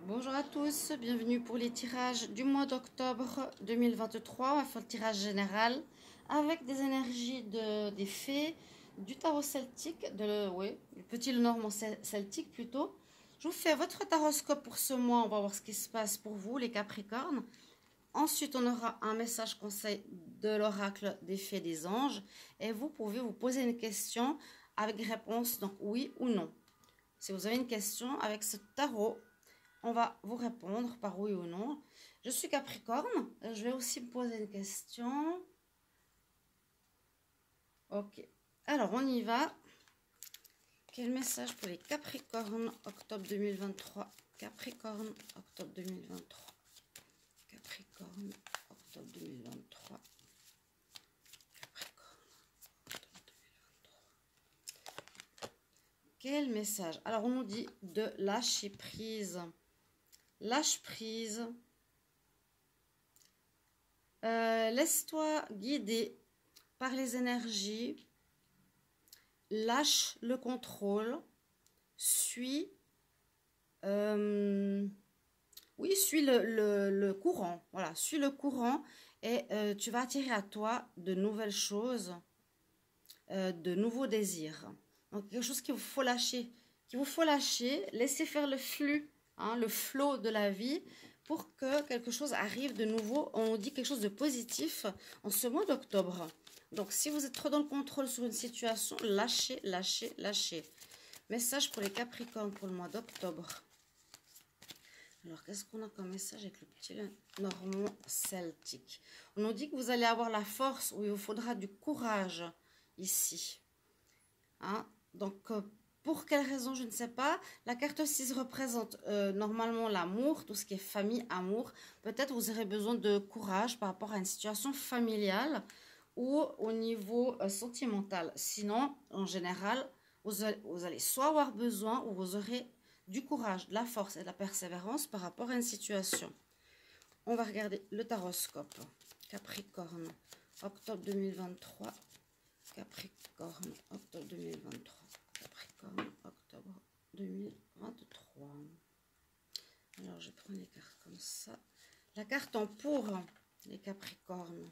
Bonjour à tous, bienvenue pour les tirages du mois d'octobre 2023. On va faire le tirage général avec des énergies des fées, du tarot celtique, du petit Lenormand celtique plutôt. Je vous fais votre taroscope pour ce mois, on va voir ce qui se passe pour vous les Capricornes. Ensuite, on aura un message conseil de l'oracle des fées des anges et vous pouvez vous poser une question avec réponse donc oui ou non. Si vous avez une question avec ce tarot, on va vous répondre par oui ou non. Je suis Capricorne. Je vais aussi me poser une question. Ok. Alors, on y va. Quel message pour les Capricornes, octobre 2023? Capricorne, octobre 2023. Capricorne, octobre 2023. Capricorne, octobre 2023. Quel message? Alors, on nous dit de lâcher prise. Lâche prise. Laisse-toi guider par les énergies. Lâche le contrôle. Suis. Suis le courant. Voilà, suis le courant et tu vas attirer à toi de nouvelles choses, de nouveaux désirs. Donc, quelque chose qu'il vous faut lâcher. Laisser faire le flux. Le flot de la vie pour que quelque chose arrive de nouveau. On dit quelque chose de positif en ce mois d'octobre. Donc, si vous êtes trop dans le contrôle sur une situation, lâchez, lâchez, lâchez. Message pour les Capricornes pour le mois d'octobre. Alors, qu'est-ce qu'on a comme message avec le petit Normand celtique? On nous dit que vous allez avoir la force, où il vous faudra du courage ici. Donc, pour quelle raison, je ne sais pas. La carte 6 représente normalement l'amour, tout ce qui est famille, amour. Peut-être vous aurez besoin de courage par rapport à une situation familiale ou au niveau sentimental. Sinon, en général, vous allez soit avoir besoin ou vous aurez du courage, de la force et de la persévérance par rapport à une situation. On va regarder le taroscope. Capricorne, octobre 2023. Capricorne, octobre 2023. Capricorne, octobre 2023. Alors, je prends les cartes comme ça. La carte en pour, les Capricornes.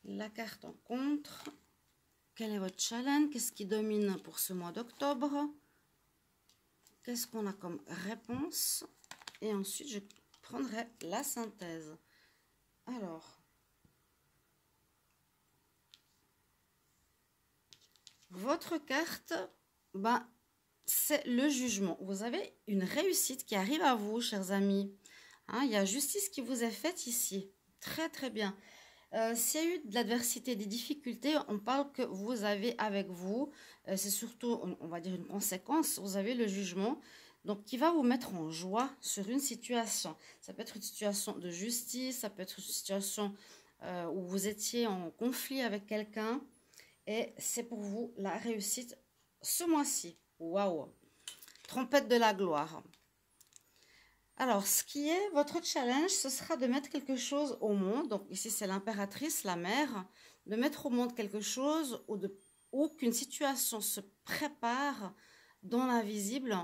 La carte en contre. Quel est votre challenge? Qu'est-ce qui domine pour ce mois d'octobre? Qu'est-ce qu'on a comme réponse? Et ensuite, je prendrai la synthèse. Alors, votre carte, c'est le jugement. Vous avez une réussite qui arrive à vous, chers amis. Il y a justice qui vous est faite ici. Très, très bien. S'il y a eu de l'adversité, des difficultés, on parle que vous avez avec vous, c'est surtout, on va dire, une conséquence, vous avez le jugement, donc qui va vous mettre en joie sur une situation. Ça peut être une situation de justice, ça peut être une situation où vous étiez en conflit avec quelqu'un, et c'est pour vous la réussite ce mois-ci. Waouh! Trompette de la gloire. Alors, ce qui est votre challenge, ce sera de mettre quelque chose au monde. Donc, ici, c'est l'impératrice, la mère. De mettre au monde quelque chose ou qu'une situation se prépare dans l'invisible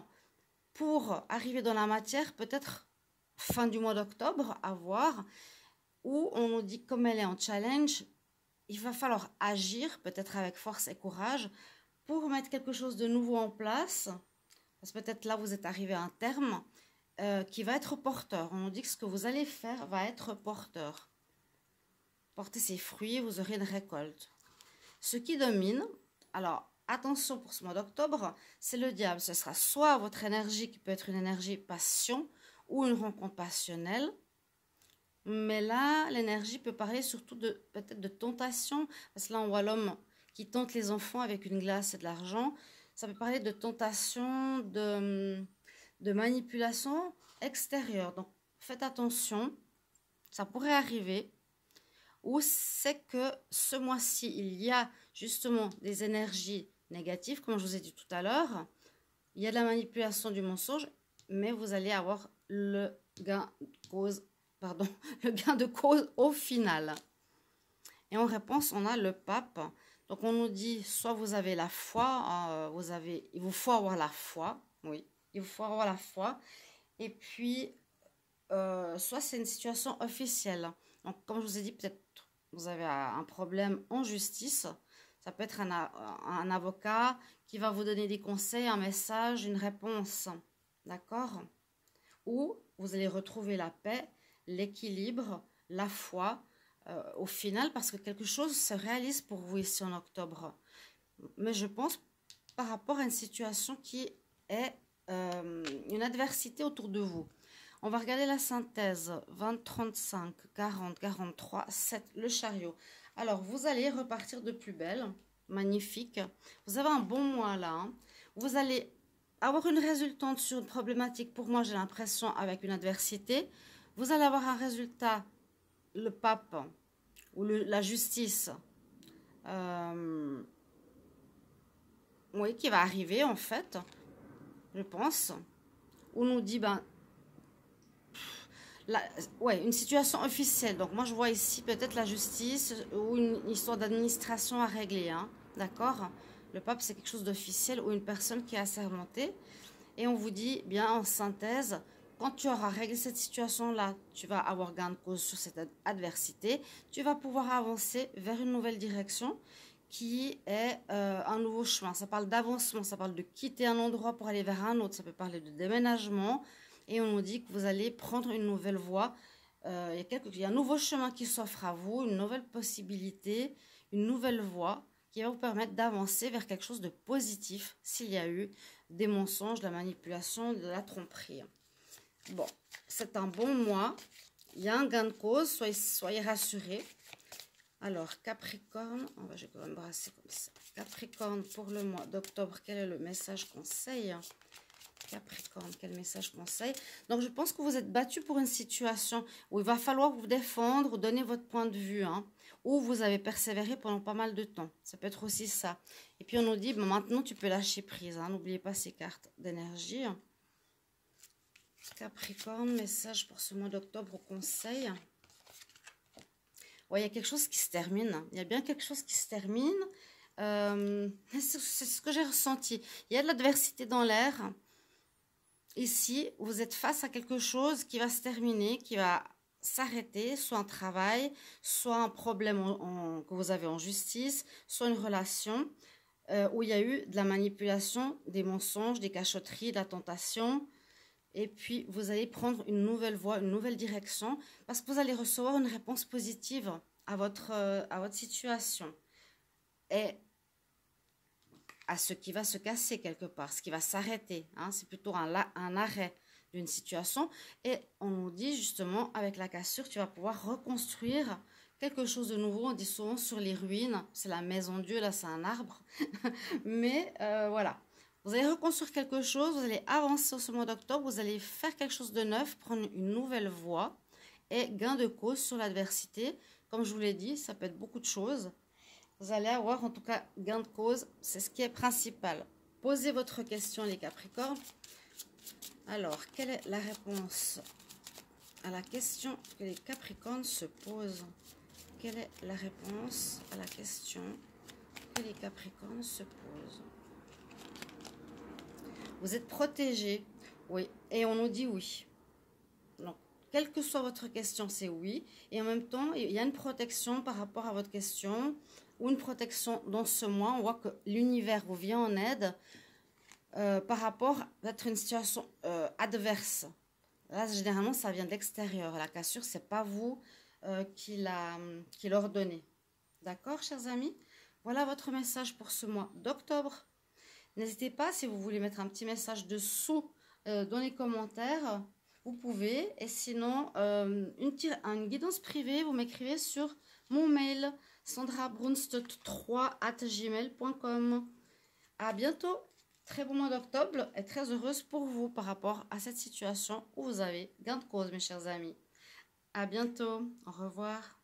pour arriver dans la matière, peut-être fin du mois d'octobre, à voir. Où on nous dit, comme elle est en challenge, il va falloir agir, peut-être avec force et courage, pour mettre quelque chose de nouveau en place. Parce que peut-être là, vous êtes arrivé à un terme. Qui va être porteur. On nous dit que ce que vous allez faire va être porteur. Porter ses fruits, vous aurez une récolte. Ce qui domine, alors attention pour ce mois d'octobre, c'est le diable. Ce sera soit votre énergie qui peut être une énergie passion ou une rencontre passionnelle. Mais là, l'énergie peut parler surtout peut-être de tentation. Parce que là, on voit l'homme qui tente les enfants avec une glace et de l'argent. Ça peut parler de tentation, de manipulation extérieure. Donc, faites attention, ça pourrait arriver. Ou c'est que ce mois-ci, il y a justement des énergies négatives, comme je vous ai dit tout à l'heure. Il y a de la manipulation du mensonge, mais vous allez avoir le gain de cause au final. Et en réponse, on a le pape. Donc, on nous dit, soit vous avez la foi, il vous faut avoir la foi, oui. Il faut avoir la foi. Et puis, soit c'est une situation officielle. Donc, comme je vous ai dit, peut-être vous avez un problème en justice. Ça peut être un avocat qui va vous donner des conseils, un message, une réponse. D'accord? Où vous allez retrouver la paix, l'équilibre, la foi au final, parce que quelque chose se réalise pour vous ici en octobre. Mais je pense par rapport à une situation qui est une adversité autour de vous. On va regarder la synthèse 20, 35, 40, 43, 7, le chariot. Alors, vous allez repartir de plus belle, magnifique. Vous avez un bon mois là. Hein. Vous allez avoir une résultante sur une problématique, pour moi j'ai l'impression, avec une adversité. Vous allez avoir un résultat, le pape ou la justice, oui, qui va arriver en fait, je pense. On nous dit, ben, ouais, une situation officielle. Donc moi je vois ici peut-être la justice ou une histoire d'administration à régler, hein, d'accord? Le pape c'est quelque chose d'officiel ou une personne qui est assermentée. Et on vous dit bien en synthèse, quand tu auras réglé cette situation-là, tu vas avoir gain de cause sur cette adversité, tu vas pouvoir avancer vers une nouvelle direction qui est un nouveau chemin. Ça parle d'avancement, ça parle de quitter un endroit pour aller vers un autre, ça peut parler de déménagement. Et on nous dit que vous allez prendre une nouvelle voie. Il y a un nouveau chemin qui s'offre à vous, une nouvelle possibilité, une nouvelle voie qui va vous permettre d'avancer vers quelque chose de positif s'il y a eu des mensonges, de la manipulation, de la tromperie. Bon, c'est un bon mois. Il y a un gain de cause, soyez rassurés. Alors, Capricorne, je vais quand même brasser comme ça. Capricorne, pour le mois d'octobre, quel est le message conseil? Capricorne, quel message conseil? Donc, je pense que vous êtes battu pour une situation où il va falloir vous défendre ou donner votre point de vue, hein, où vous avez persévéré pendant pas mal de temps. Ça peut être aussi ça. Et puis, on nous dit, bon, maintenant, tu peux lâcher prise. Hein, n'oubliez pas ces cartes d'énergie. Capricorne, message pour ce mois d'octobre au conseil. Ouais, il y a quelque chose qui se termine. Il y a bien quelque chose qui se termine. C'est ce que j'ai ressenti. Il y a de l'adversité dans l'air. Ici, vous êtes face à quelque chose qui va se terminer, qui va s'arrêter, soit un travail, soit un problème que vous avez en justice, soit une relation où il y a eu de la manipulation, des mensonges, des cachotteries, de la tentation. Et puis, vous allez prendre une nouvelle voie, une nouvelle direction, parce que vous allez recevoir une réponse positive à votre situation. Et à ce qui va se casser quelque part, ce qui va s'arrêter. Hein, c'est plutôt un arrêt d'une situation. Et on nous dit justement, avec la cassure, tu vas pouvoir reconstruire quelque chose de nouveau. On dit souvent sur les ruines, c'est la maison de Dieu, là c'est un arbre. Mais voilà, vous allez reconstruire quelque chose, vous allez avancer ce mois d'octobre, vous allez faire quelque chose de neuf, prendre une nouvelle voie et gain de cause sur l'adversité. Comme je vous l'ai dit, ça peut être beaucoup de choses. Vous allez avoir en tout cas gain de cause, c'est ce qui est principal. Posez votre question les Capricornes. Alors, quelle est la réponse à la question que les Capricornes se posent? Quelle est la réponse à la question que les Capricornes se posent? Vous êtes protégés, oui, et on nous dit oui. Donc, quelle que soit votre question, c'est oui. Et en même temps, il y a une protection par rapport à votre question ou une protection dans ce mois. On voit que l'univers vous vient en aide par rapport à être une situation adverse. Là, généralement, ça vient de l'extérieur. La cassure, ce n'est pas vous qui l'ordonnez. D'accord, chers amis? Voilà votre message pour ce mois d'octobre. N'hésitez pas, si vous voulez mettre un petit message dessous dans les commentaires, vous pouvez. Et sinon, une guidance privée, vous m'écrivez sur mon mail sandrabrunst3@gmail.com. À bientôt. Très bon mois d'octobre et très heureuse pour vous par rapport à cette situation où vous avez gain de cause, mes chers amis. À bientôt. Au revoir.